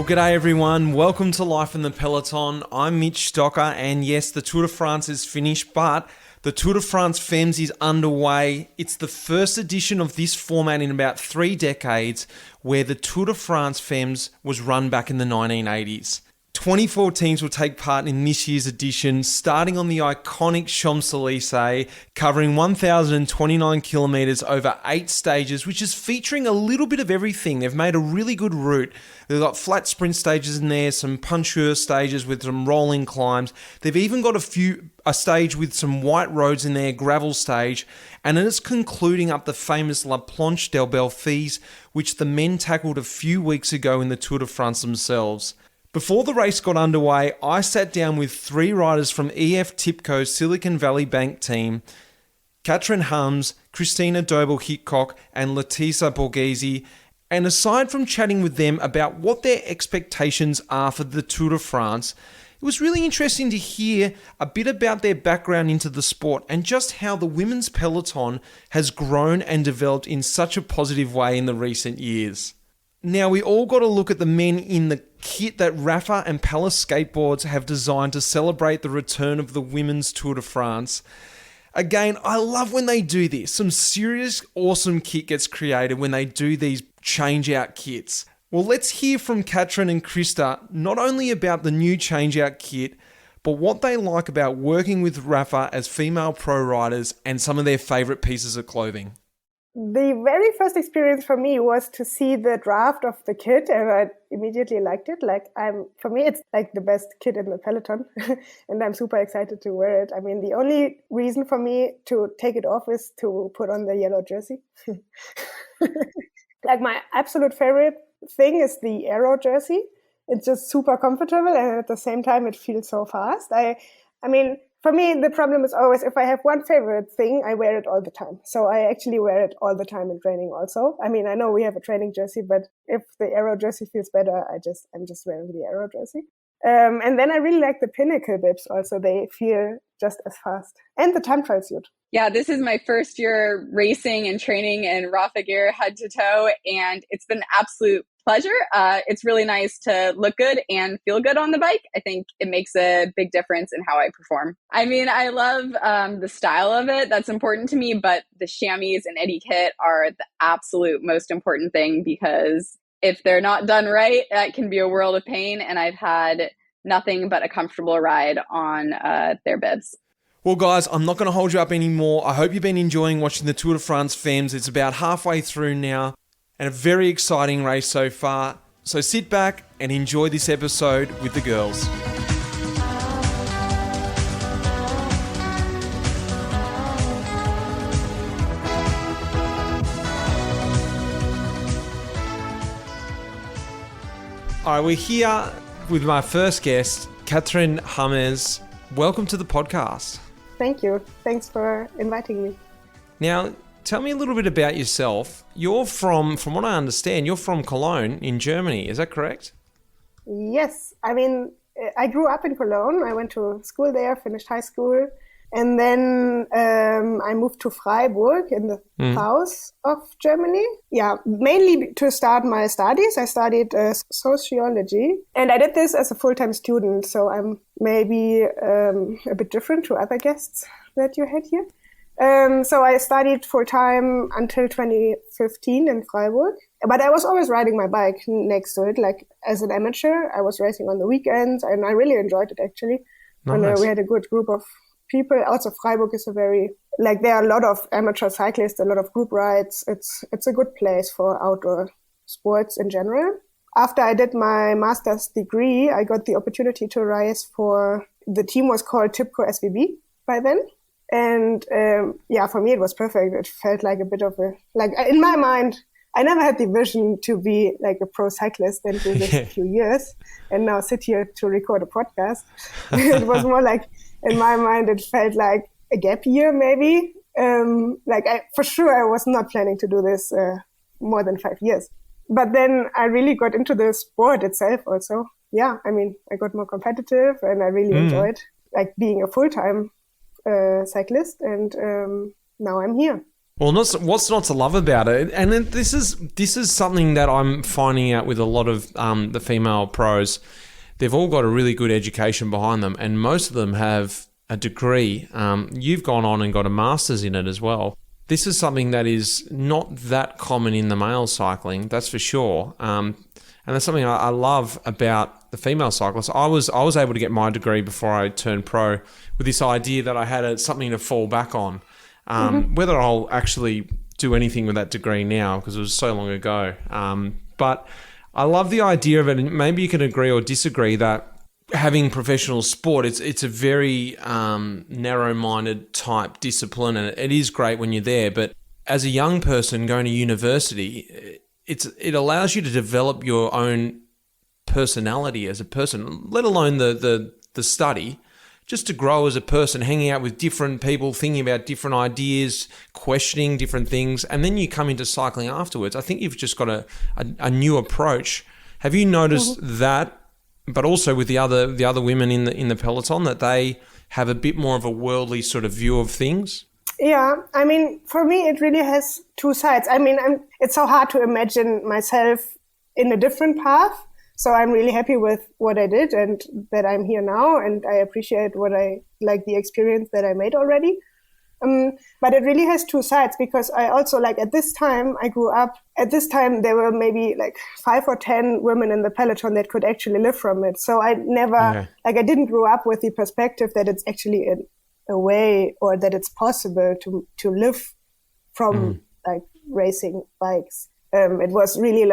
G'day everyone. Welcome to Life in the Peloton. I'm Mitch Stocker, and yes, the Tour de France is finished, but the Tour de France Femmes is underway. It's the first edition of this format in about 3 decades, where the Tour de France Femmes was run back in the 1980s. 24 teams will take part in this year's edition, starting on the iconic Champs-Élysées, covering 1,029 kilometres over 8 stages, which is featuring a little bit of everything. They've made a really good route. They've got flat sprint stages in there, some puncheur stages with some rolling climbs. They've even got a stage with some white roads in there, gravel stage, and then it's concluding up the famous La Planche des Belles Filles, which the men tackled a few weeks ago in the Tour de France themselves. Before the race got underway, I sat down with 3 riders from EF Tibco Silicon Valley Bank team, Kathrin Hammes, Krista Doebel-Hickok, and Letizia Borghesi. And aside from chatting with them about what their expectations are for the Tour de France, it was really interesting to hear a bit about their background into the sport and just how the women's peloton has grown and developed in such a positive way in the recent years. Now, we all got to look at the men in the kit that Rapha and Palace Skateboards have designed to celebrate the return of the women's Tour de France. Again, I love when they do this. Some serious, awesome kit gets created when they do these change-out kits. Well, let's hear from Kathrin and Krista, not only about the new change-out kit, but what they like about working with Rapha as female pro riders and some of their favourite pieces of clothing. The very first experience for me was to see the draft of the kit, and I immediately liked it. For me, it's like the best kit in the peloton, and I'm super excited to wear it. I mean, the only reason for me to take it off is to put on the yellow jersey. Like, my absolute favorite thing is the Aero jersey. It's just super comfortable, and at the same time, it feels so fast. I mean, for me, the problem is always if I have one favorite thing, I wear it all the time. So I actually wear it all the time in training also. I mean, I know we have a training jersey, but if the Aero jersey feels better, I'm just wearing the Aero jersey. And then I really like the Pinnacle bibs also. They feel just as fast. And the time trial suit. Yeah, this is my first year racing and training in Rapha gear head to toe, and it's been an absolute pleasure. It's really nice to look good and feel good on the bike. I think it makes a big difference in how I perform. I mean, I love the style of it. That's important to me, but the chamois and etiquette are the absolute most important thing, because if they're not done right, that can be a world of pain, and I've had nothing but a comfortable ride on their bibs. Well, guys, I'm not going to hold you up anymore. I hope you've been enjoying watching the Tour de France Femmes. It's about halfway through now, and a very exciting race so far. So sit back and enjoy this episode with the girls. All right, we're here with my first guest, Kathrin Hammes. Welcome to the podcast. Thank you. Thanks for inviting me. Now, tell me a little bit about yourself. You're from what I understand, you're from Cologne in Germany. Is that correct? Yes. I mean, I grew up in Cologne. I went to school there, finished high school. And then I moved to Freiburg in the south of Germany. Yeah, mainly to start my studies. I studied sociology, and I did this as a full-time student. So I'm maybe a bit different to other guests that you had here. So I studied full-time until 2015 in Freiburg. But I was always riding my bike next to it. Like, as an amateur, I was racing on the weekends, and I really enjoyed it, actually. Nice. And we had a good group of people. Also, Freiburg is there are a lot of amateur cyclists, a lot of group rides. It's a good place for outdoor sports in general. After I did my master's degree, I got the opportunity to race the team was called Tibco SBV by then. And for me, it was perfect. It felt like a bit of in my mind, I never had the vision to be like a pro cyclist until this few years, and now sit here to record a podcast. It was more like, in my mind, it felt like a gap year, maybe. For sure, I was not planning to do this more than 5 years. But then I really got into the sport itself also. Yeah, I mean, I got more competitive, and I really enjoyed being a full-time cyclist. And now I'm here. Well, what's not to love about it? And then this is something that I'm finding out with a lot of the female pros. They've all got a really good education behind them, and most of them have a degree. You've gone on and got a master's in it as well. This is something that is not that common in the male cycling, that's for sure. And that's something I love about the female cyclists. I was able to get my degree before I turned pro with this idea that I had something to fall back on. Whether I'll actually do anything with that degree now, because it was so long ago. But I love the idea of it, and maybe you can agree or disagree that having professional sport, it's a very narrow-minded type discipline, and it is great when you're there. But as a young person going to university, it allows you to develop your own personality as a person, let alone the study. Just to grow as a person, hanging out with different people, thinking about different ideas, questioning different things, and then you come into cycling afterwards. I think you've just got a new approach. Have you noticed that, but also with the other women in the peloton, that they have a bit more of a worldly sort of view of things? Yeah, I mean, for me, it really has two sides. I mean, it's so hard to imagine myself in a different path. So I'm really happy with what I did and that I'm here now, and I appreciate the experience that I made already. But it really has two sides, because I also, at this time I grew up, at this time there were maybe 5 or 10 women in the peloton that could actually live from it. So I never, I didn't grow up with the perspective that it's actually a way, or that it's possible to live from racing bikes. It was really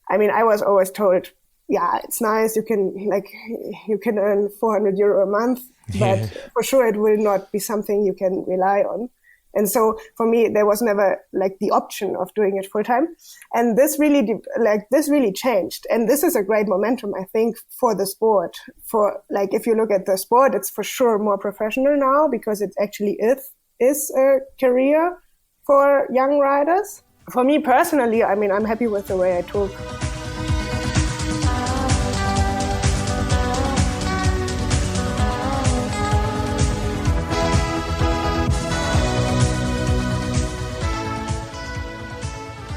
I was always told, yeah, it's nice. You can earn 400 euro a month, but for sure it will not be something you can rely on. And so for me, there was never the option of doing it full time. And this really changed. And this is a great momentum, I think, for the sport. For if you look at the sport, it's for sure more professional now, because it actually is a career for young riders. For me personally, I mean, I'm happy with the way I took.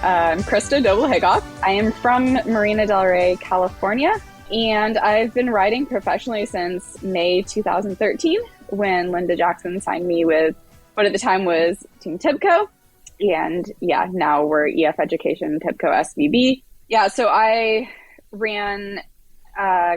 I'm Krista Doebel-Hickok. I am from Marina del Rey, California, and I've been riding professionally since May 2013, when Linda Jackson signed me with what at the time was Team Tibco. And now we're EF Education Tibco SBV. So I ran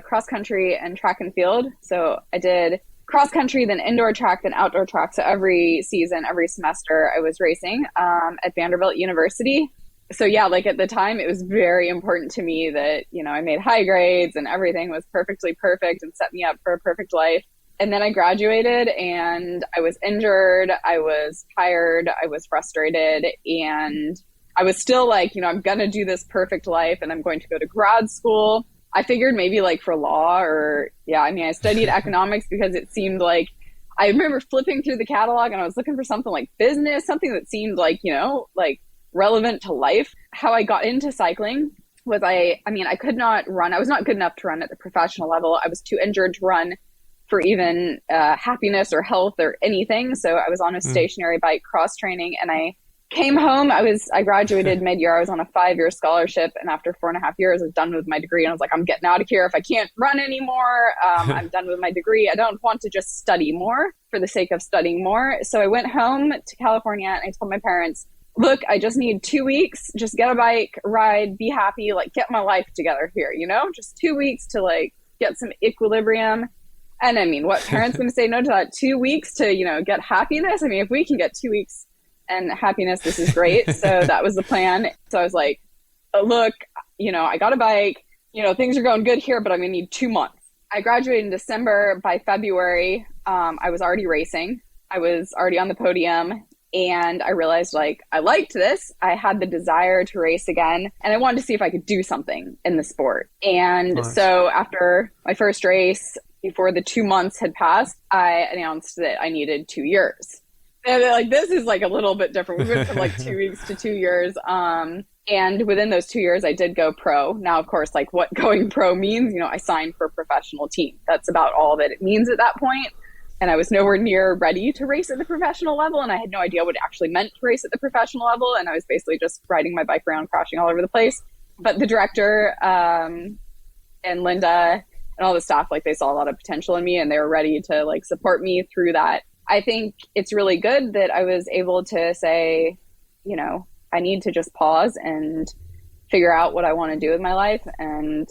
cross country and track and field. So I did cross country, then indoor track, then outdoor track. So every season, every semester I was racing at Vanderbilt University. So at the time, it was very important to me that, I made high grades and everything was perfectly perfect and set me up for a perfect life. And then I graduated and I was injured. I was tired. I was frustrated. And I was still I'm going to do this perfect life and I'm going to go to grad school. I figured maybe for law or, I studied economics because it seemed I remember flipping through the catalog and I was looking for something like business, something that seemed relevant to life. How I got into cycling was I could not run. I was not good enough to run at the professional level. I was too injured to run for even happiness or health or anything. So I was on a stationary bike cross training, and I came home. I graduated mid-year. I was on a 5-year scholarship, and after 4.5 years, I was done with my degree. And I was like, I'm getting out of here. If I can't run anymore, I'm done with my degree. I don't want to just study more for the sake of studying more. So I went home to California, and I told my parents, look, I just need 2 weeks. Just get a bike, ride, be happy, get my life together here, just 2 weeks to get some equilibrium. And I mean, what parents going to say no to that? 2 weeks to, get happiness? I mean, if we can get 2 weeks and happiness, this is great. So that was the plan. So I was like, look, I got a bike, things are going good here, but I'm going to need 2 months. I graduated in December. By February, I was already racing. I was already on the podium. And I realized I liked this. I had the desire to race again. And I wanted to see if I could do something in the sport. And so after my first race, before the 2 months had passed, I announced that I needed 2 years. And this is a little bit different. We went from 2 weeks to 2 years. And within those 2 years, I did go pro. Now, of course, what going pro means, I signed for a professional team. That's about all that it means at that point. and I was nowhere near ready to race at the professional level. And I had no idea what it actually meant to race at the professional level. And I was basically just riding my bike around, crashing all over the place. But the director and Linda and all the staff, like, they saw a lot of potential in me, and they were ready to like support me through that. I think it's really good that I was able to say, you know, I need to just pause and figure out what I want to do with my life. And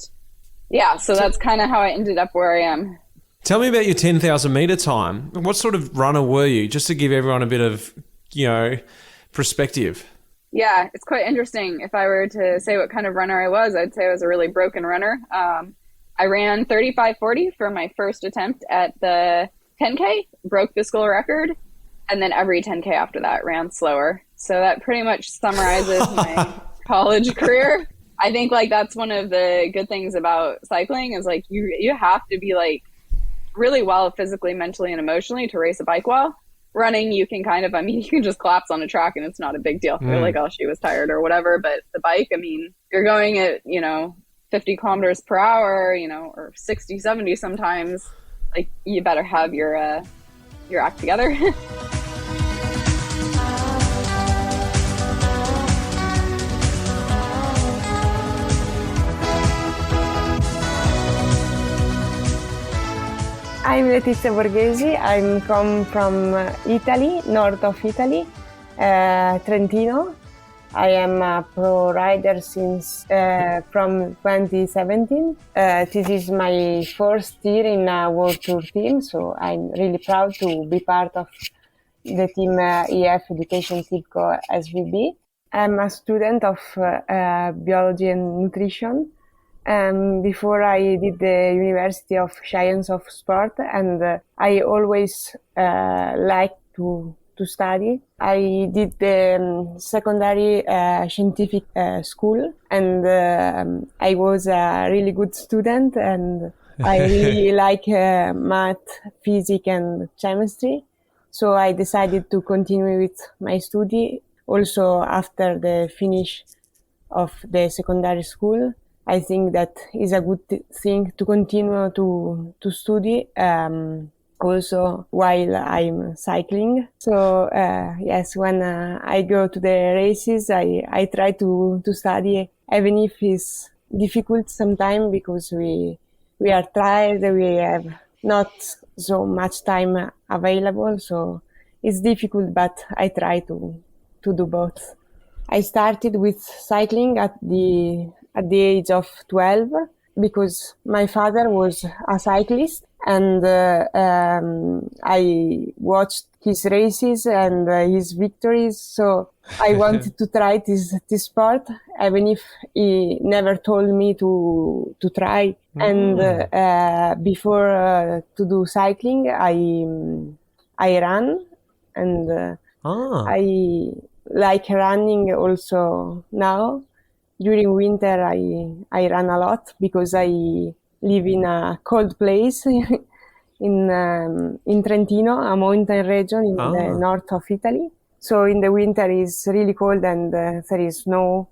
yeah, so that's kind of how I ended up where I am. Tell me about your 10,000 meter time. What sort of runner were you? Just to give everyone a bit of, you know, perspective. Yeah, it's quite interesting. If I were to say what kind of runner I was, I'd say I was a really broken runner. I ran 35:40 for my first attempt at the 10K, broke the school record, and then every 10K after that ran slower. So that pretty much summarizes my college career. I think like that's one of the good things about cycling is like you have to be like really well physically, mentally, and emotionally to race a bike well. Running, you can kind of, I mean, you can just collapse on a track and it's not a big deal. You're like, oh, she was tired or whatever. But the bike, I mean, you're going at, you know, 50 kilometers per hour, you know, or 60, 70 sometimes. Like, you better have your act together. I'm Letizia Borghesi. I'm come from Italy, north of Italy, Trentino. I am a pro rider since from 2017. This is my first year in a World Tour team, so I'm really proud to be part of the team EF Education Tibco SBV. I'm a student of biology and nutrition. Before I did the University of Science of Sport, and I always liked to study. I did the secondary scientific school, and I was a really good student, and I really like math, physics, and chemistry. So I decided to continue with my study. Also, after the finish of the secondary school, I think that is a good thing to continue to study also while I'm cycling. So yes, when I go to the races, I try to study, even if it's difficult sometimes because we are tired, we have not so much time available, so it's difficult, but I try to do both. I started with cycling at the age of 12 because my father was a cyclist, and I watched his races and his victories. So I wanted to try this sport, even if he never told me to try. And before to do cycling, I ran, and I like running also now. During winter, I run a lot because I live in a cold place in Trentino, a mountain region in the north of Italy. So in the winter it's really cold, and there is snow,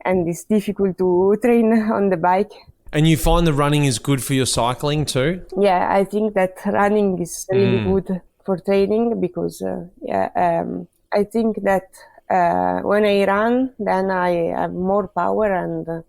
and it's difficult to train on the bike. And you find the running is good for your cycling too? Yeah, I think that running is really good for training because I think that when I run, then I have more power and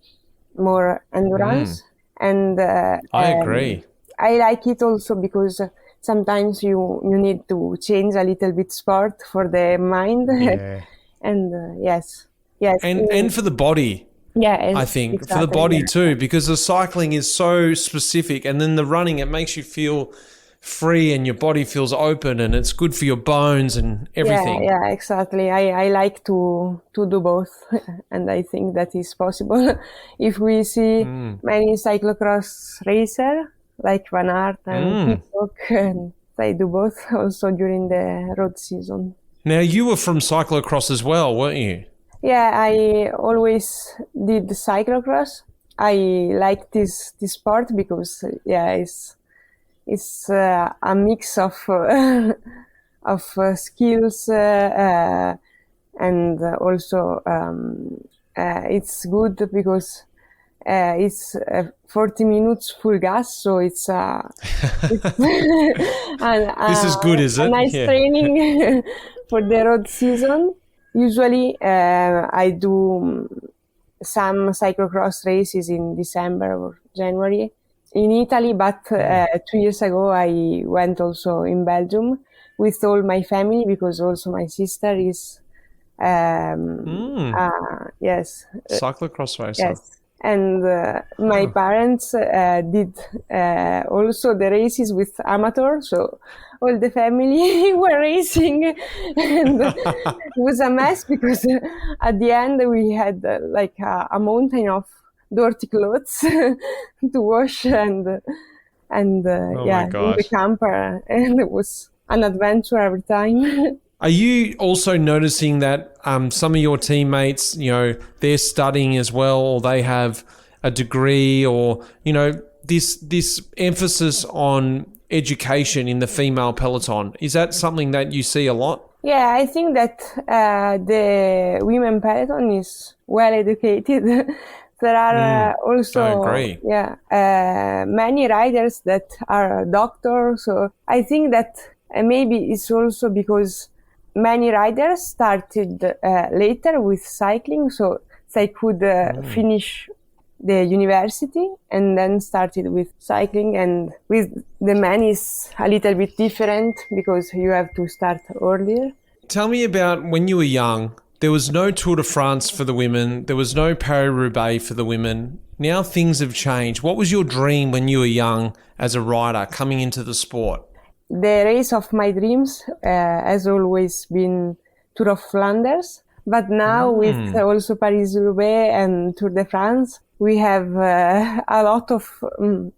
more endurance. And I agree. I like it also because sometimes you need to change a little bit sport for the mind. Yeah. And yes. And for the body. Yeah, I think exactly, for the body too, because the cycling is so specific, and then the running, it makes you feel free and your body feels open, and it's good for your bones and everything. Yeah, exactly. I like to do both, and I think that is possible. If we see many cyclocross racers like Van Aert and Hickok, and they do both also during the road season. Now, you were from cyclocross as well, weren't you? Yeah, I always did cyclocross. I like this sport because it's a mix of skills and also it's good because it's 40 minutes full gas, so it's this is good, is it? A nice training for the road season. Usually, I do some cyclocross races in December or January in Italy, but 2 years ago I went also in Belgium with all my family because also my sister is yes, cyclocross racer. yes. And my parents did also the races with amateur, so all the family were racing, and it was a mess because at the end we had like a mountain of dirty clothes to wash and in the camper, and it was an adventure every time. Are you also noticing that some of your teammates, they're studying as well, or they have a degree, or, this emphasis on education in the female peloton? Is that something that you see a lot? Yeah, I think that the women peloton is well educated. There are also many riders that are doctors. So I think that maybe it's also because many riders started later with cycling, so they could finish the university and then started with cycling. And with the men is a little bit different because you have to start earlier. Tell me about when you were young. There was no Tour de France for the women. There was no Paris-Roubaix for the women. Now things have changed. What was your dream when you were young as a rider coming into the sport? The race of my dreams has always been Tour of Flanders, but now with also Paris-Roubaix and Tour de France, we have a lot of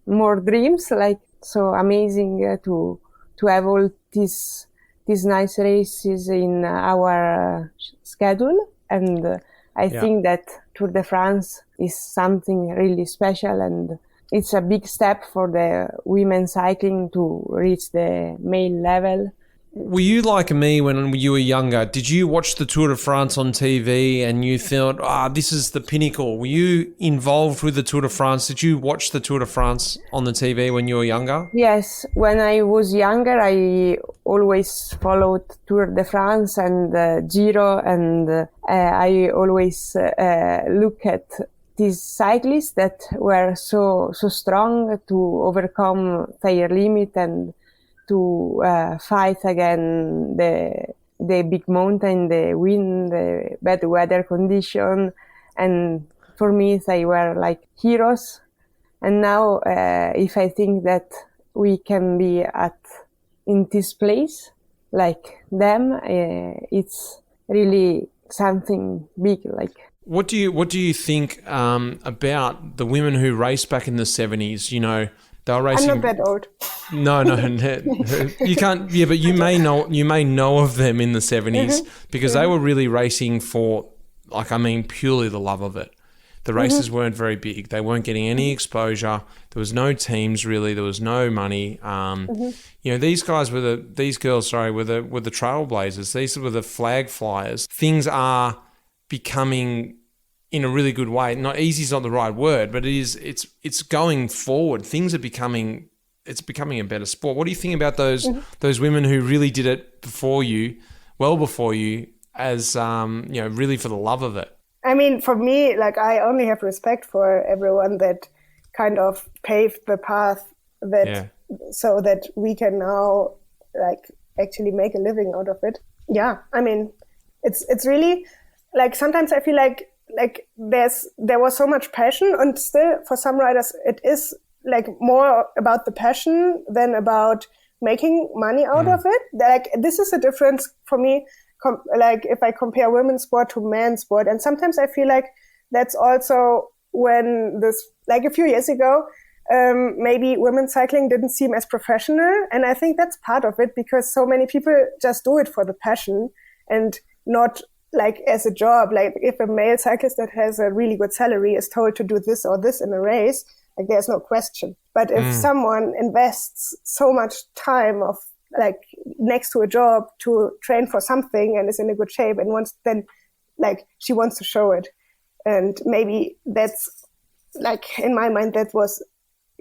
more dreams. Like, so amazing to have all these nice races in our schedule, and I think that Tour de France is something really special, and it's a big step for the women cycling to reach the male level. Were you like me when you were younger? Did you watch the Tour de France on TV and you thought, this is the pinnacle? Were you involved with the Tour de France? Did you watch the Tour de France on the TV when you were younger? Yes, when I was younger, I always followed Tour de France and Giro, and I always look at these cyclists that were so strong to overcome their limit and to fight against the big mountain, the wind, the bad weather condition. And for me, they were like heroes. And now, if I think that we can be in this place like them, it's really something big. Like, what do you think about the women who raced back in the 70s? They were racing. I'm not that old. No, you can't. Yeah, but you may know of them in the 70s because they were really racing for, purely the love of it. The races weren't very big. They weren't getting any exposure. There was no teams really. There was no money. These girls were the trailblazers. These were the flag flyers. Things are becoming, in a really good way. Not easy is not the right word, but it's going forward. Things are becoming a better sport. What do you think about those women who really did it before you, as really for the love of it? I mean, for me, I only have respect for everyone that kind of paved the path so that we can now actually make a living out of it. Yeah, I mean, it's really sometimes I feel like there was so much passion, and still for some riders it is more about the passion than about making money out of it. This is a difference for me, if I compare women's sport to men's sport. And sometimes I feel like that's also when this, a few years ago, maybe women's cycling didn't seem as professional. And I think that's part of it, because so many people just do it for the passion and not as a job. If a male cyclist that has a really good salary is told to do this or this in a race, there's no question. But if someone invests so much time of next to a job to train for something and is in a good shape and wants, then she wants to show it. And maybe that's like in my mind, that was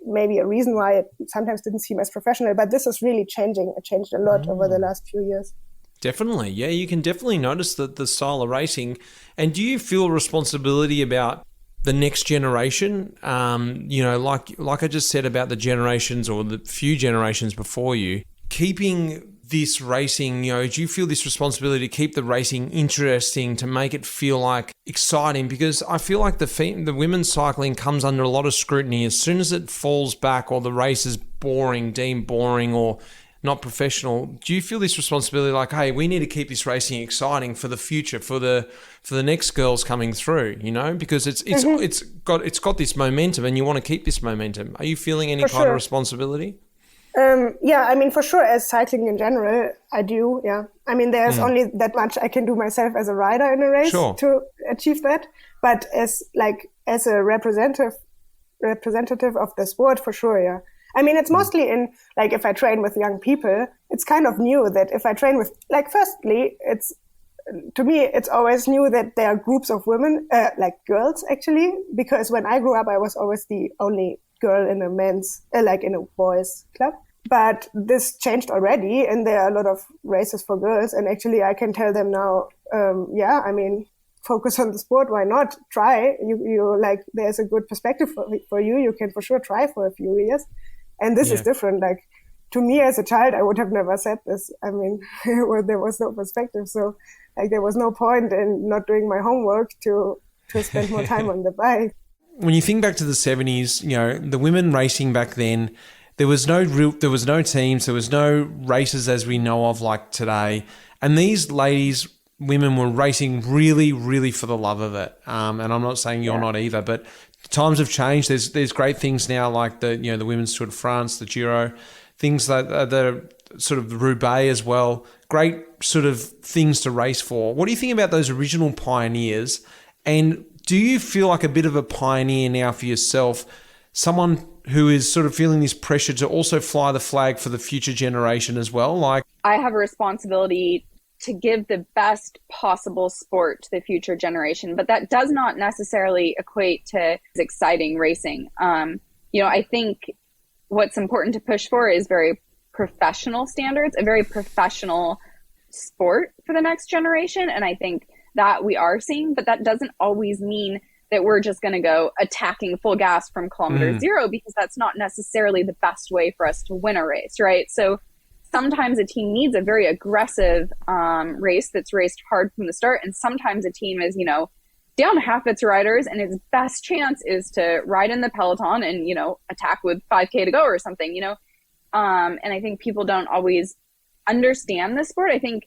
maybe a reason why it sometimes didn't seem as professional, but this is really changing. It changed a lot over the last few years. Definitely. Yeah, you can definitely notice the style of racing. And do you feel a responsibility about the next generation? Like I just said about the generations or the few generations before you, keeping this racing, do you feel this responsibility to keep the racing interesting, to make it feel like exciting? Because I feel like the women's cycling comes under a lot of scrutiny as soon as it falls back or the race is deemed boring or not professional. Do you feel this responsibility like, hey, we need to keep this racing exciting for the future, for the next girls coming through, because it's got this momentum and you want to keep this momentum. Are you feeling any kind of responsibility? Yeah, I mean, for sure, as cycling in general, I do, yeah. I mean, there's only that much I can do myself as a rider in a race to achieve that. But as a representative of the sport, for sure, yeah. I mean, it's mostly in, like, if I train with young people, it's kind of new that if I train with, like, firstly, to me, it's always new that there are groups of women, like girls, actually, because when I grew up, I was always the only girl in a in a boys club. But this changed already, and there are a lot of races for girls. And actually, I can tell them now, focus on the sport. Why not? Try. You like, there's a good perspective for you. You can for sure try for a few years. And this is different. Like, to me as a child, I would have never said this. I mean, there was no perspective. So, like, there was no point in not doing my homework to spend more time on the bike. When you think back to the 70s, the women racing back then, there was no teams, there was no races as we know of like today. And these women were racing really, really for the love of it. And I'm not saying you're not either, but times have changed. There's great things now like the Women's Tour de France, the Giro, things like the sort of the Roubaix as well. Great sort of things to race for. What do you think about those original pioneers? And do you feel like a bit of a pioneer now for yourself, someone who is sort of feeling this pressure to also fly the flag for the future generation as well? Like, I have a responsibility to give the best possible sport to the future generation, but that does not necessarily equate to exciting racing. I think what's important to push for is very professional standards, a very professional sport for the next generation. And I think that we are seeing, but that doesn't always mean that we're just going to go attacking full gas from kilometer zero, because that's not necessarily the best way for us to win a race, right? So sometimes a team needs a very aggressive race that's raced hard from the start, and sometimes a team is, down half its riders, and its best chance is to ride in the peloton and, attack with 5K to go or something, and I think people don't always understand the sport. I think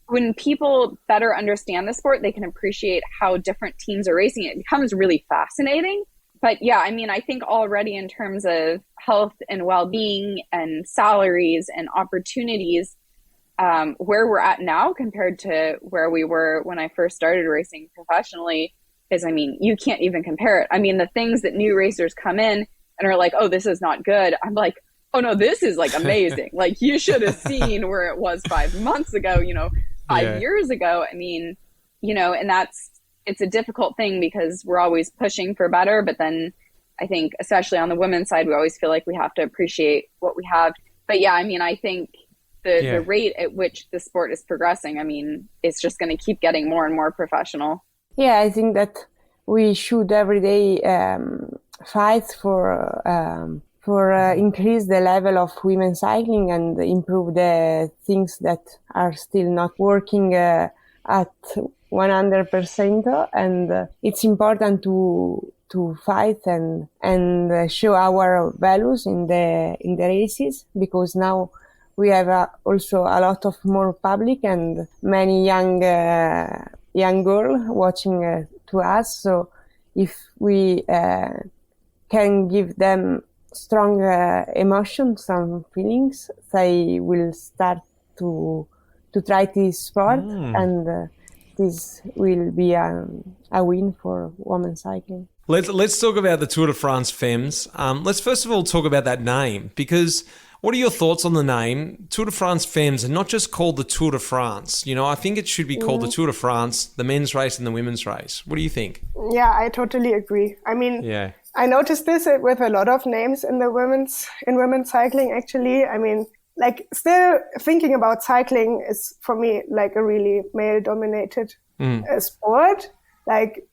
when people better understand the sport, they can appreciate how different teams are racing. It becomes really fascinating. But yeah, I mean, I think already in terms of health and well-being and salaries and opportunities, where we're at now compared to where we were when I first started racing professionally is, I mean, you can't even compare it. I mean, the things that new racers come in and are like, oh, this is not good. I'm like, oh no, this is like amazing. Like, you should have seen where it was 5 months ago, 5 years ago. I mean, and it's a difficult thing because we're always pushing for better. But then I think, especially on the women's side, we always feel like we have to appreciate what we have. But yeah, I mean, I think the rate at which the sport is progressing, I mean, it's just going to keep getting more and more professional. Yeah, I think that we should every day fight for increase the level of women cycling and improve the things that are still not working at 100%. And it's important to fight and show our values in the races, because now we have also a lot of more public and many young girls watching to us. So if we can give them strong emotions and feelings, they will start to try this sport, and this will be a win for women's cycling. Let's talk about the Tour de France Femmes. Let's first of all talk about that name, because what are your thoughts on the name Tour de France Femmes, and not just called the Tour de France? I think it should be called the Tour de France, the men's race and the women's race. What do you think? Yeah, I totally agree. I mean, I noticed this with a lot of names in women's cycling, actually. I mean, like, still thinking about cycling is for me like a really male dominated sport. Like,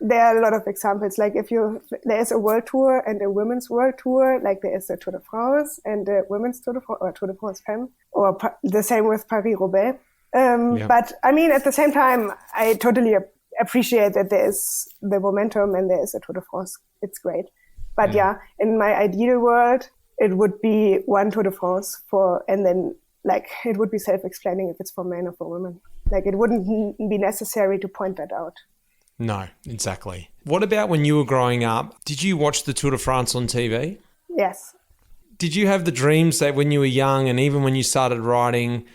there are a lot of examples. Like, there's a world tour and a women's world tour, like there is a Tour de France and a women's Tour de France, or Tour de France Femmes, or the same with Paris-Roubaix. But I mean, at the same time, I totally appreciate that there's the momentum and there's a Tour de France. It's great. But in my ideal world, it would be one Tour de France and then like it would be self-explaining if it's for men or for women. Like, it wouldn't be necessary to point that out. No, exactly. What about when you were growing up? Did you watch the Tour de France on TV? Yes. Did you have the dreams that when you were young and even when you started riding,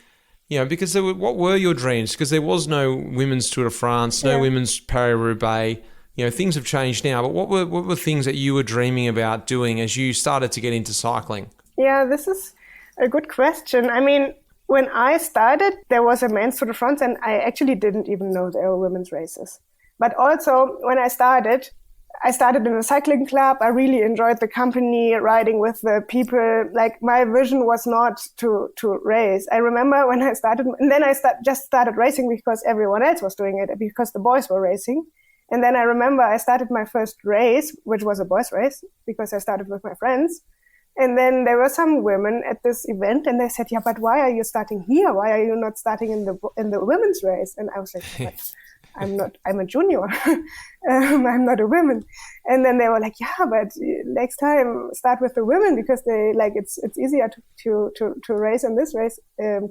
because what were your dreams? Because there was no women's Tour de France, no women's Paris-Roubaix. Things have changed now, but what were things that you were dreaming about doing as you started to get into cycling? Yeah, this is a good question. I mean, when I started, there was a men's Tour de France, and I actually didn't even know there were women's races. But also, when I started in a cycling club. I really enjoyed the company, riding with the people. Like, my vision was not to race. I remember when I started, and then I just started racing because everyone else was doing it, because the boys were racing. And then I remember I started my first race, which was a boys' race, because I started with my friends. And then there were some women at this event, and they said, "Yeah, but why are you starting here? Why are you not starting in the women's race?" And I was like, "But I'm a junior. I'm not a woman." And then they were like, "Yeah, but next time start with the women, because they it's easier to race in this race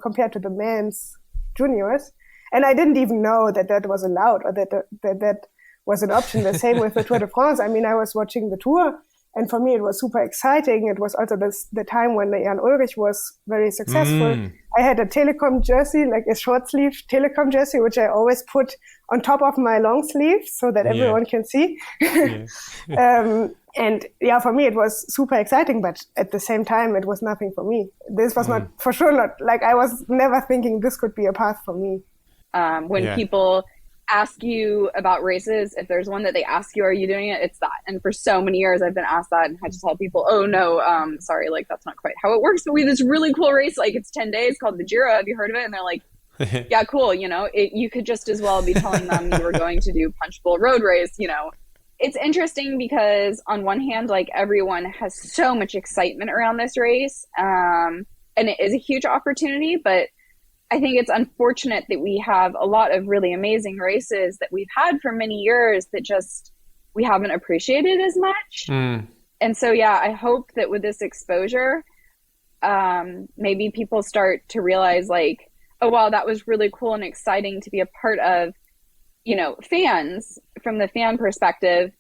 compared to the men's juniors." And I didn't even know that was allowed, or that was an option. The same with the Tour de France. I mean, I was watching the Tour, and for me, it was super exciting. It was also the time when Jan Ullrich was very successful. I had a Telecom jersey, like a short sleeve Telecom jersey, which I always put on top of my long sleeve so that everyone can see. And yeah, for me, it was super exciting, but at the same time, it was nothing for me. This was not, for sure not, like, I was never thinking this could be a path for me. When people ask you about races, if there's one that they ask you, are you doing it? It's that. And for so many years I've been asked that and had to tell people, oh no, sorry, like that's not quite how it works. But we have this really cool race, like it's 10 days called the Giro. Have you heard of it? And they're like, yeah, cool. You could just as well be telling them you were going to do Punchbowl Road Race. It's interesting because on one hand, like, everyone has so much excitement around this race. And it is a huge opportunity, but I think it's unfortunate that we have a lot of really amazing races that we've had for many years that just we haven't appreciated as much. And so, yeah, I hope that with this exposure, maybe people start to realize, like, oh, wow, that was really cool and exciting to be a part of, fans from the fan perspective,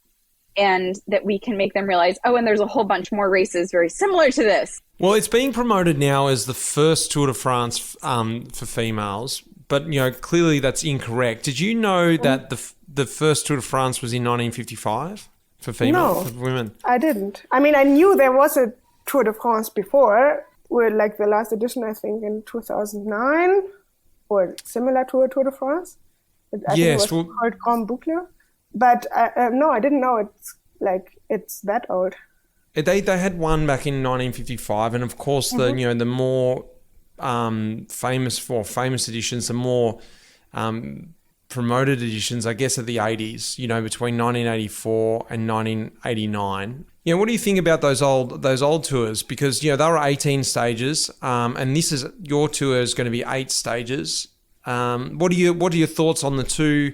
and that we can make them realize, oh, and there's a whole bunch more races very similar to this. Well, it's being promoted now as the first Tour de France for females, but clearly that's incorrect. Did you know that the first Tour de France was in 1955 for females, for women? I didn't. I mean, I knew there was a Tour de France before, with like the last edition, I think, in 2009, or similar to a Tour de France. I think it was called Grand Boucle. But no, I didn't know it's that old. They had one back in 1955, and of course the more famous editions, the more promoted editions, I guess, of the 80s. Between 1984 and 1989. What do you think about those old tours? Because they were 18 stages, and your tour is going to be 8 stages. What are your thoughts on the two?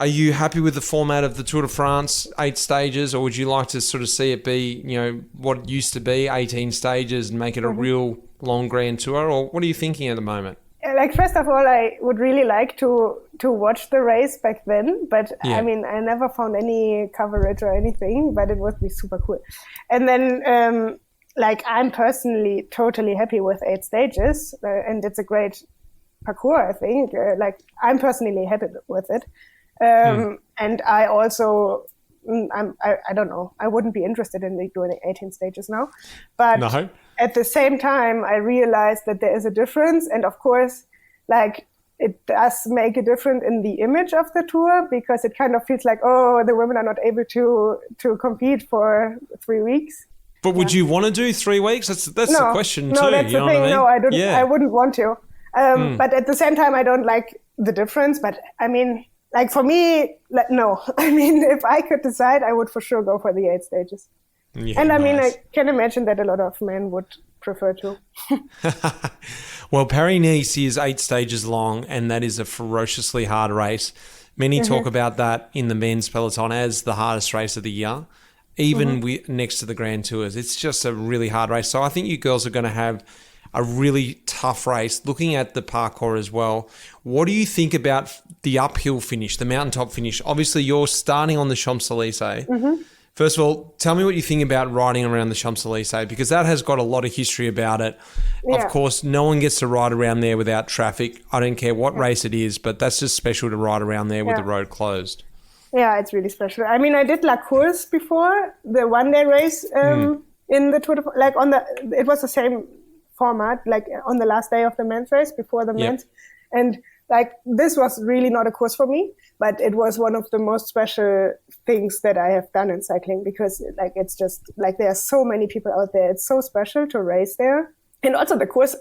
Are you happy with the format of the Tour de France, 8 stages, or would you like to sort of see it be, what it used to be, 18 stages, and make it a real long grand tour? Or what are you thinking at the moment? Like, first of all, I would really like to watch the race back then, but I mean, I never found any coverage or anything, but it would be super cool. And then, I'm personally totally happy with 8 stages, and it's a great parcours, I think. I'm personally happy with it. And I also, I don't know, I wouldn't be interested in doing 18 stages now. But at the same time, I realized that there is a difference. And of course, it does make a difference in the image of the tour, because it kind of feels like, oh, the women are not able to compete for 3 weeks. But would you want to do 3 weeks? That's the question too. No, that's the thing. No, I don't. I wouldn't want to. But at the same time, I don't like the difference. But I mean, like for me, no. I mean, if I could decide, I would for sure go for the 8 stages. Yeah, and I mean, nice. I can imagine that a lot of men would prefer to. Well, Paris-Nice is 8 stages long, and that is a ferociously hard race. Many talk about that in the men's peloton as the hardest race of the year, even next to the Grand Tours. It's just a really hard race. So I think you girls are going to have a really tough race. Looking at the parkour as well, what do you think about the uphill finish, the mountaintop finish? Obviously, you're starting on the Champs-Élysées. First of all, tell me what you think about riding around the Champs-Élysées, because that has got a lot of history about it. Yeah. Of course, no one gets to ride around there without traffic. I don't care what race it is, but that's just special to ride around there with the road closed. Yeah, it's really special. I mean, I did La Course before, the one-day race in the Tour de France. Like it was the same format, like on the last day of the men's race before the men's. And like, this was really not a course for me, but it was one of the most special things that I have done in cycling, because like, it's just like, there are so many people out there. It's so special to race there. And also the course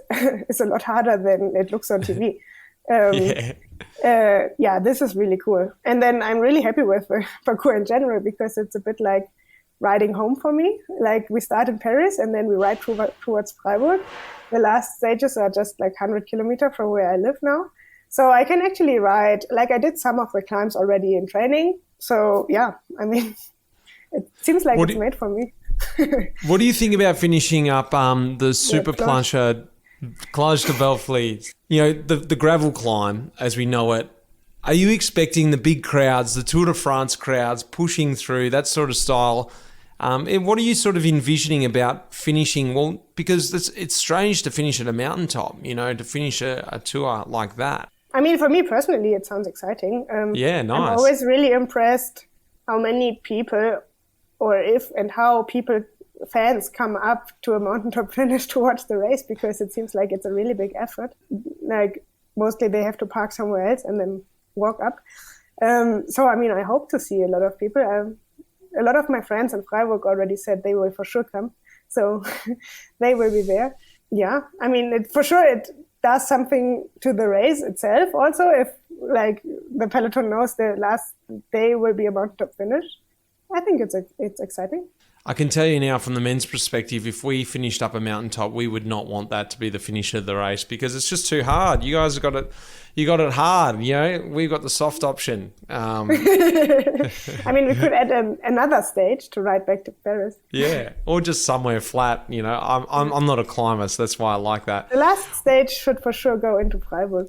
is a lot harder than it looks on TV. This is really cool. And then I'm really happy with the parkour in general, because it's a bit like riding home for me. Like, we start in Paris and then we ride towards Freiburg. The last stages are just like 100 kilometers from where I live now. So I can actually ride, like I did some of the climbs already in training. So yeah, I mean, it seems like it's made for me. What do you think about finishing up the Super Planche de Belflete? You know, the gravel climb as we know it. Are you expecting the big crowds, the Tour de France crowds pushing through, that sort of style? And what are you sort of envisioning about finishing? Well, because it's strange to finish at a mountaintop, you know, to finish a tour like that. I mean, for me personally, it sounds exciting. Nice. I'm always really impressed how many people, fans come up to a mountaintop finish to watch the race, because it seems like it's a really big effort. Like, mostly they have to park somewhere else and then walk up. So, I mean, I hope to see a lot of people. A lot of my friends in Freiburg already said they will for sure come. So they will be there. Yeah, I mean, it does something to the race itself also, if like the peloton knows the last day will be a mountaintop finish. I think it's exciting. I can tell you now, from the men's perspective, if we finished up a mountaintop, we would not want that to be the finish of the race, because it's just too hard. You guys have got it. You got it hard. You know, we've got the soft option. I mean, we could add another stage to ride back to Paris. Yeah, or just somewhere flat. You know, I'm not a climber, so that's why I like that. The last stage should for sure go into Freiburg.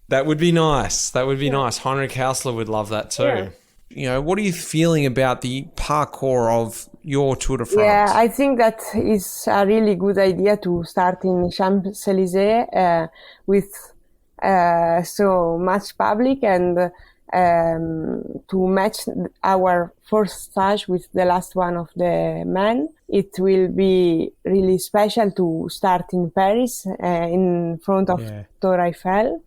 That would be nice. Nice. Heinrich Hausler would love that too. Yeah. You know, what are you feeling about the parkour of your Tour de France? Yeah, I think that is a really good idea to start in Champs-Élysées with so much public, and to match our first stage with the last one of the men. It will be really special to start in Paris in front of Tour Eiffel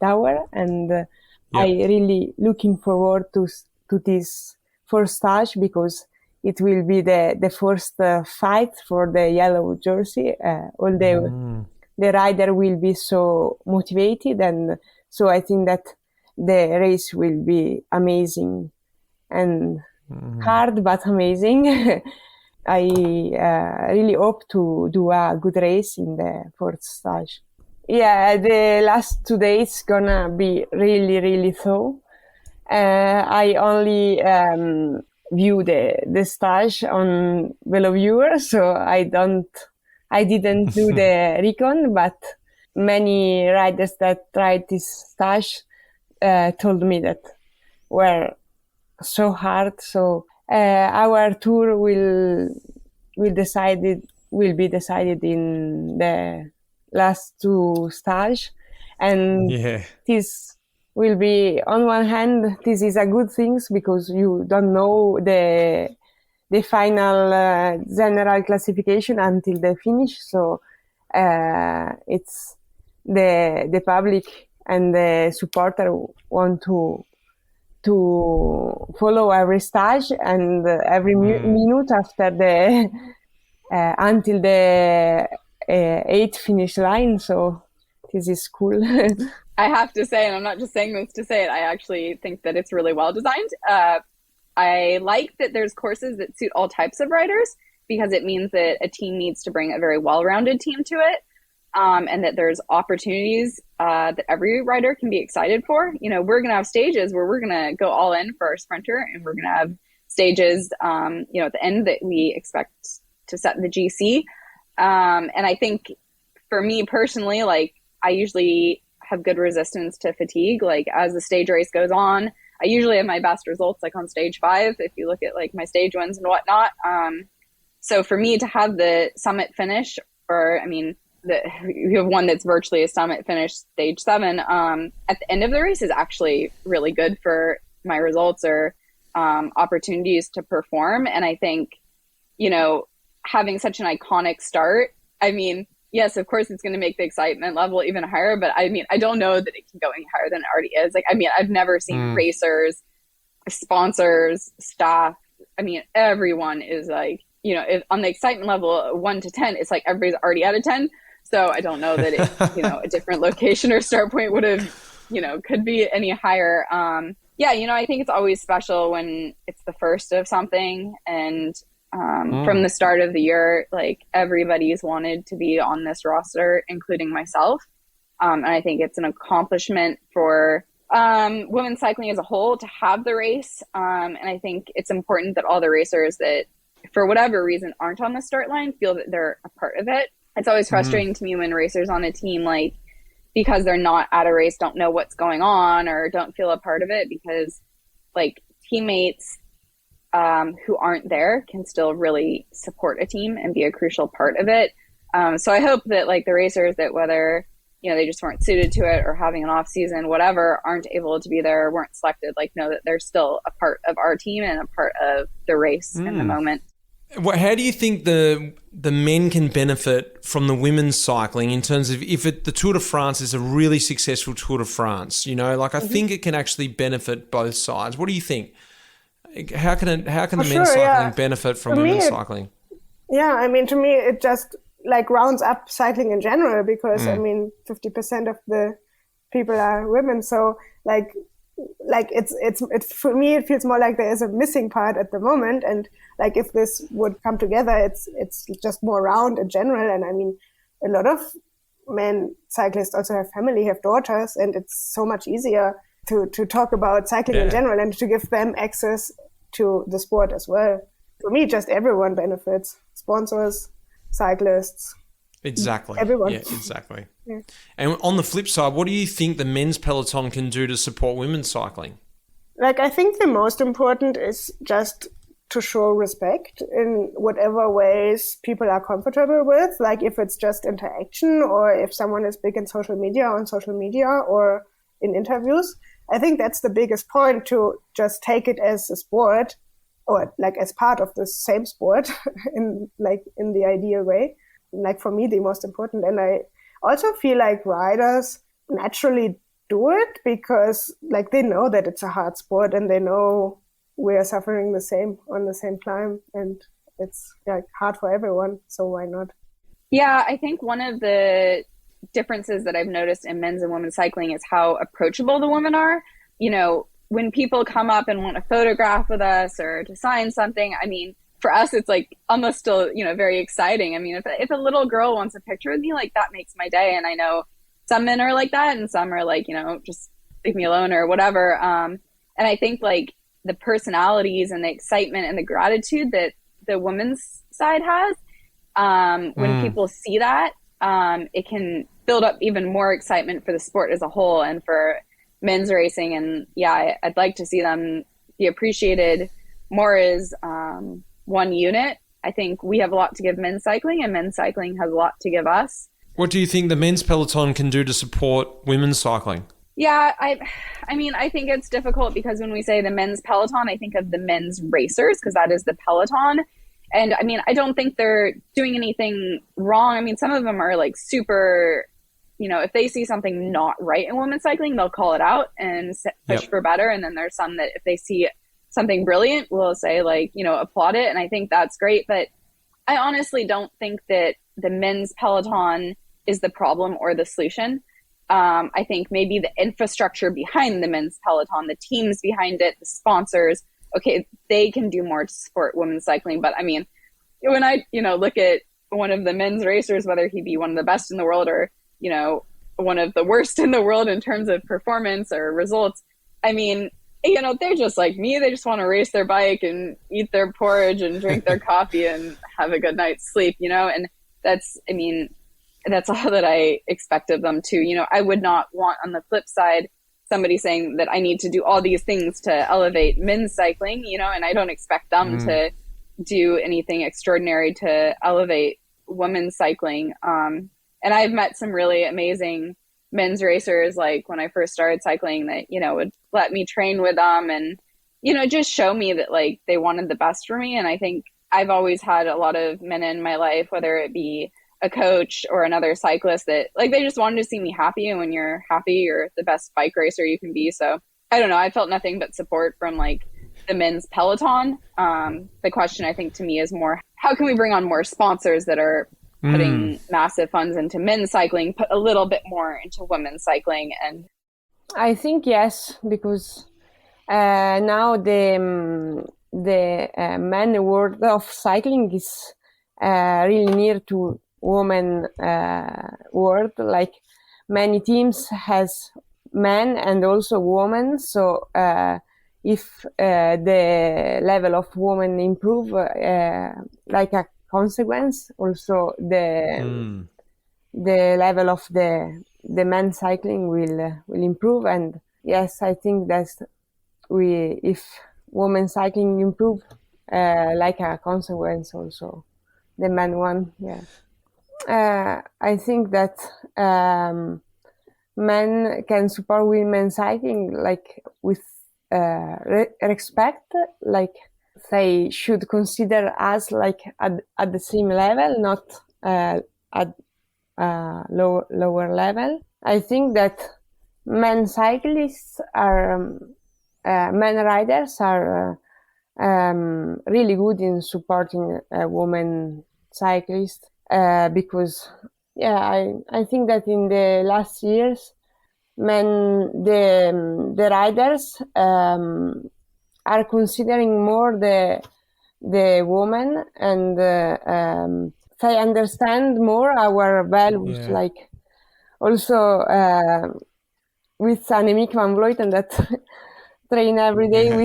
Tower, and I really looking forward to this first stage, because it will be the first fight for the yellow jersey. All the rider will be so motivated, and so I think that the race will be amazing and hard but amazing. I really hope to do a good race in the first stage. Yeah, the last 2 days gonna be really, really tough. I only view the stage on VeloViewer, so I didn't do the recon, but many riders that tried this stage told me that were so hard. So our tour will be decided in the last 2 stages, and this will be, on one hand, this is a good thing, because you don't know the final general classification until the finish. So it's the public and the supporter want to follow every stage and every minute after the until the 8th finish line. So this is cool. I have to say, and I'm not just saying this to say it, I actually think that it's really well designed. I like that there's courses that suit all types of riders, because it means that a team needs to bring a very well-rounded team to it, and that there's opportunities that every rider can be excited for. You know, we're going to have stages where we're going to go all in for our sprinter, and we're going to have stages, you know, at the end that we expect to set the GC. And I think for me personally, like, I usually have good resistance to fatigue. Like, as the stage race goes on, I usually have my best results like on stage 5, if you look at like my stage wins and whatnot. So for me to have the summit finish, or I mean, you have one that's virtually a summit finish, stage 7, at the end of the race is actually really good for my results or opportunities to perform. And I think, you know, having such an iconic start, I mean, yes, of course, it's going to make the excitement level even higher, but I mean, I don't know that it can go any higher than it already is. Like, I mean, I've never seen racers, sponsors, staff. I mean, everyone is like, you know, if, on the excitement level 1 to 10, it's like everybody's already at a 10. So I don't know that it, you know, a different location or start point would have, you know, could be any higher. Yeah, you know, I think it's always special when it's the first of something, and from the start of the year, like, everybody's wanted to be on this roster, including myself. And I think it's an accomplishment for women's cycling as a whole to have the race. And I think it's important that all the racers that, for whatever reason, aren't on the start line feel that they're a part of it. It's always frustrating to me when racers on a team, like, because they're not at a race, don't know what's going on or don't feel a part of it, because, like, teammates who aren't there can still really support a team and be a crucial part of it. So I hope that, like, the racers that, whether, you know, they just weren't suited to it or having an off season, whatever, aren't able to be there, weren't selected, like, know that they're still a part of our team and a part of the race in the moment. How do you think the men can benefit from the women's cycling, in terms of if the Tour de France is a really successful Tour de France? You know, like, I think it can actually benefit both sides. What do you think? How can the men's cycling benefit from women's cycling? Yeah, I mean, to me, it just, like, rounds up cycling in general, because I mean, 50% of the people are women. So like it's for me, it feels more like there is a missing part at the moment. And like, if this would come together, it's just more round in general. And I mean, a lot of men cyclists also have family, have daughters, and it's so much easier to talk about cycling in general and to give them access to the sport as well. For me, just everyone benefits: sponsors, cyclists. Exactly. Everyone. Yeah, exactly. Yeah. And on the flip side, what do you think the men's peloton can do to support women's cycling? Like, I think the most important is just to show respect in whatever ways people are comfortable with. Like, if it's just interaction, or if someone is big in social media, or in interviews. I think that's the biggest point, to just take it as a sport, or like as part of the same sport in the ideal way. Like, for me, the most important. And I also feel like riders naturally do it because, like, they know that it's a hard sport, and they know we're suffering the same on the same climb, and it's, like, hard for everyone. So why not? Yeah, I think one of the differences that I've noticed in men's and women's cycling is how approachable the women are. You know, when people come up and want a photograph with us or to sign something, I mean, for us, it's like almost still, you know, very exciting. I mean, if a little girl wants a picture with me, like, that makes my day. And I know some men are like that, and some are like, you know, just leave me alone or whatever. And I think, like, the personalities and the excitement and the gratitude that the women's side has, when people see that, it can build up even more excitement for the sport as a whole and for men's racing. And yeah, I'd like to see them be appreciated more as one unit. I think we have a lot to give men's cycling, and men's cycling has a lot to give us. What do you think the men's peloton can do to support women's cycling? Yeah, I mean, I think it's difficult because when we say the men's peloton, I think of the men's racers, because that is the peloton. And I mean, I don't think they're doing anything wrong. I mean, some of them are, like, super if they see something not right in women's cycling, they'll call it out and push for better. And then there's some that if they see something brilliant, will say like, applaud it. And I think that's great. But I honestly don't think that the men's peloton is the problem or the solution. I think maybe the infrastructure behind the men's peloton, the teams behind it, the sponsors, okay, they can do more to support women's cycling. But I mean, when I, look at one of the men's racers, whether he be one of the best in the world or, one of the worst in the world in terms of performance or results, I mean, they're just like me. They just want to race their bike and eat their porridge and drink their coffee and have a good night's sleep, and that's all that I expect of them too. I would not want on the flip side somebody saying that I need to do all these things to elevate men's cycling, and I don't expect them to do anything extraordinary to elevate women's cycling. And I've met some really amazing men's racers, like when I first started cycling, that, would let me train with them and, just show me that like they wanted the best for me. And I think I've always had a lot of men in my life, whether it be a coach or another cyclist, that like they just wanted to see me happy. And when you're happy, you're the best bike racer you can be. So I don't know. I felt nothing but support from like the men's peloton. The question I think to me is more, how can we bring on more sponsors that are putting massive funds into men's cycling, put a little bit more into women's cycling? And I think yes, because now the men world of cycling is really near to women world. Like many teams has men and also women. So if the level of women improve, like a consequence, also the level of the men's cycling will improve. And yes, I think that if women's cycling improve, like a consequence, also the men one. Yeah, I think that men can support women's cycling like with respect, like they should consider us like at the same level, not at lower level. I think that men cyclists are men riders are really good in supporting women cyclists because I think that in the last years the riders are considering more the woman, and they understand more our values. Like also with Annemiek van Vleuten that train every day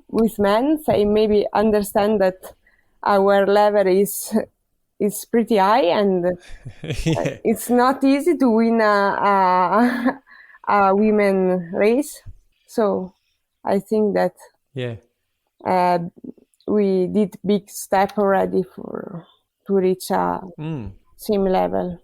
with men, they maybe understand that our level is pretty high, and it's not easy to win a women race. So I think that we did big step already to reach a same level.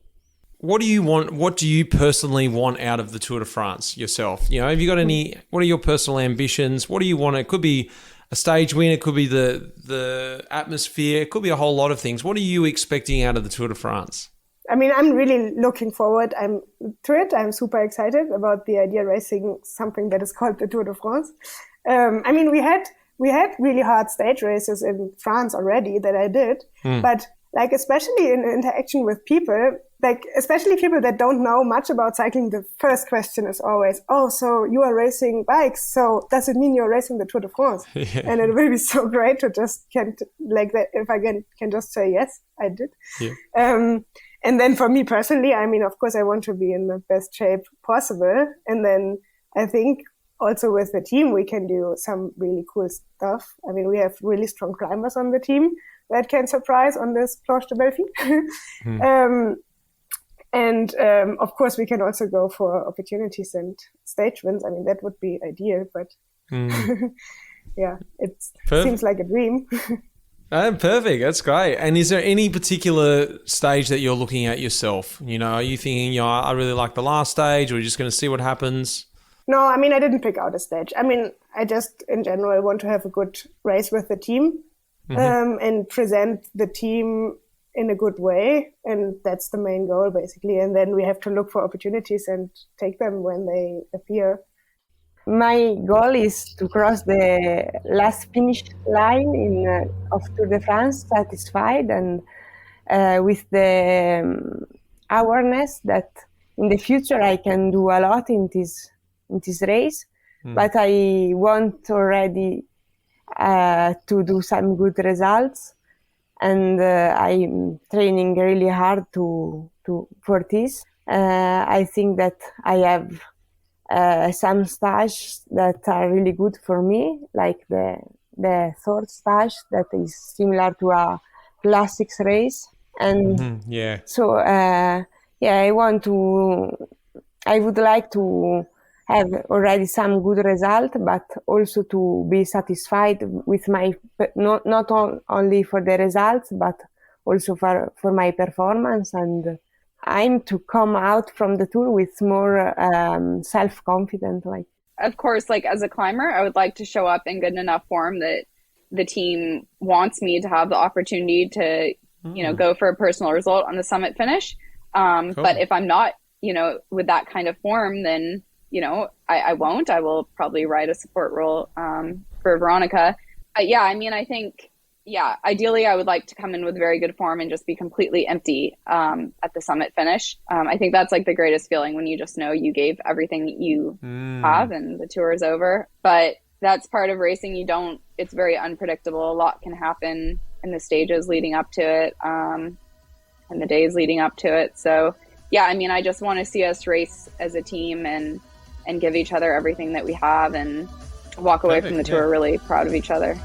What do you want? What do you personally want out of the Tour de France yourself? Have you got any? What are your personal ambitions? What do you want? It could be a stage win. It could be the atmosphere. It could be a whole lot of things. What are you expecting out of the Tour de France? I mean, I'm really looking forward to it. I'm super excited about the idea of racing something that is called the Tour de France. I mean, we had really hard stage races in France already that I did, but like especially in interaction with people, like especially people that don't know much about cycling, the first question is always, "Oh, so you are racing bikes? So does it mean you're racing the Tour de France?" And it will be so great to just if I can just say yes, I did. And then for me personally, I mean, of course, I want to be in the best shape possible. And then I think also with the team, we can do some really cool stuff. I mean, we have really strong climbers on the team that can surprise on this Planche de Belfi. And of course, we can also go for opportunities and stage wins. I mean, that would be ideal, but it seems like a dream. Perfect. That's great. And is there any particular stage that you're looking at yourself? Are you thinking, I really like the last stage, or are you just going to see what happens? No, I mean, I didn't pick out a stage. I mean, I just, in general, want to have a good race with the team and present the team in a good way. And that's the main goal, basically. And then we have to look for opportunities and take them when they appear. My goal is to cross the last finish line of Tour de France satisfied and with the awareness that in the future I can do a lot in this race, but I want already to do some good results, and I'm training really hard for this. I think that I have some stage that are really good for me, like the third stage that is similar to a classics race. And so I would like to have already some good result, but also to be satisfied with my, not only for the results, but also for my performance. And I'm to come out from the tour with more self-confident. Like, of course, like as a climber, I would like to show up in good enough form that the team wants me to have the opportunity to, go for a personal result on the summit finish. Cool. But if I'm not, with that kind of form, then, I won't. I will probably ride a support role for Veronica. But yeah, I mean, I think, ideally I would like to come in with very good form and just be completely empty at the summit finish. I think that's like the greatest feeling when you just know you gave everything that you have and the tour is over. But that's part of racing. It's very unpredictable. A lot can happen in the stages leading up to it and the days leading up to it. So yeah, I mean, I just want to see us race as a team and give each other everything that we have and walk away from the tour really proud of each other.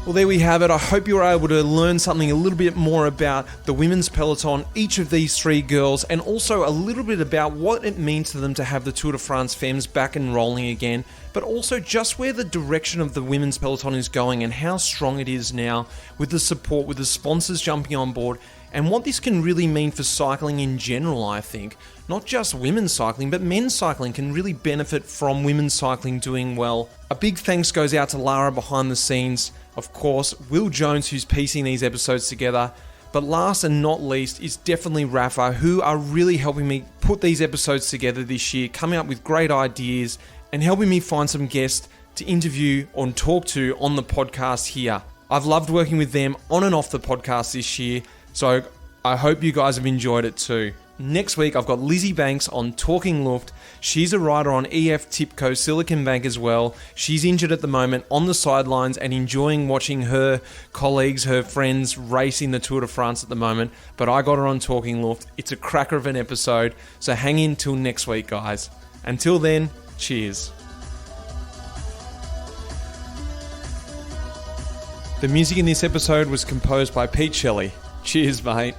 Well, there we have it. I hope you were able to learn something a little bit more about the women's peloton, each of these three girls, and also a little bit about what it means to them to have the Tour de France Femmes back and rolling again, but also just where the direction of the women's peloton is going and how strong it is now with the support, with the sponsors jumping on board, and what this can really mean for cycling in general, I think. Not just women's cycling, but men's cycling can really benefit from women's cycling doing well. A big thanks goes out to Lara behind the scenes, of course, Will Jones, who's piecing these episodes together, but last and not least is definitely Rapha, who are really helping me put these episodes together this year, coming up with great ideas and helping me find some guests to interview or talk to on the podcast here. I've loved working with them on and off the podcast this year, so I hope you guys have enjoyed it too. Next week, I've got Lizzie Banks on Talking Luft. She's a rider on EF Tibco Silicon Bank as well. She's injured at the moment on the sidelines and enjoying watching her colleagues, her friends racing the Tour de France at the moment. But I got her on Talking Luft. It's a cracker of an episode. So hang in till next week, guys. Until then, cheers. The music in this episode was composed by Pete Shelley. Cheers, mate.